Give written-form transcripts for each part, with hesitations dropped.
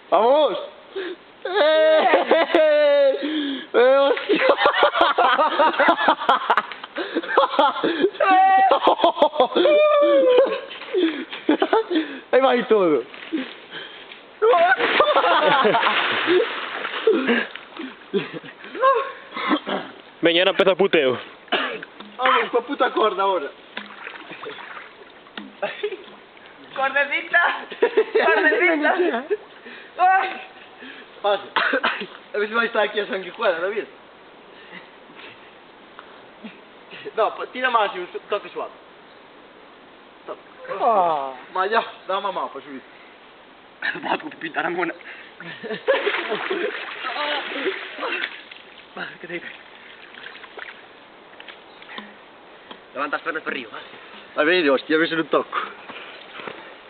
¡Vamos! ¡Hostia! Ahí va y todo. Venga, ahora empezó el puteo. Vamos, pa' puta corda ahora. ¡Cordecita! ¡Cordecita! ¡Ay! Pasa. A ver si va a estar aquí a sanguijuela, ¿no ves? No, tira más y un toque suave. Más ya, dá uma mão para subir. Va a pintar a mona. ¿Qué te dice? Levanta las piernas para arriba. A ver, hostia, a ver si no toco.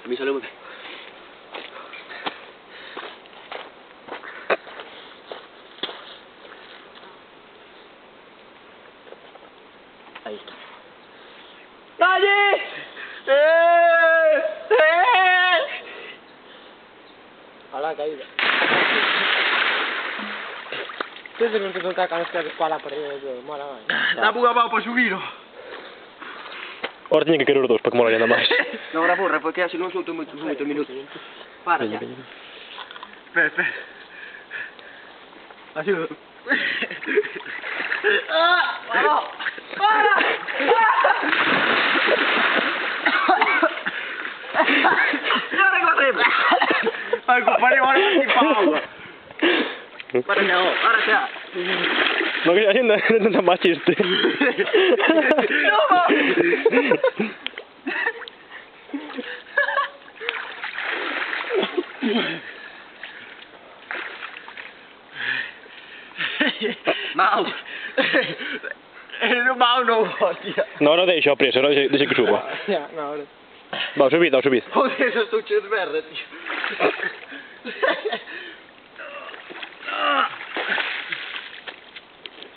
A mí sale muy bien. Ahí está. ¡Nadie! A la caída. Pensa que non caca nos queres para para arriba, mora vai. Dá unha mão para subir. Ahora tienen que querer os dos para que mola ainda máis. Non, ahora borra, porque así non solto moito minutos. Para ya. Espera, espera. Ayuda. Ahora corremos. Ai, compadre, ahora vai para agua. Para allá, ahora sea. No, que haciendo no más chiste. Mau. Mau non, hostia. No, no deixa o preso, no deixa que suba. Ya, no, ahora. Va, subid, subid. Joder, eso estou che de merda, tío.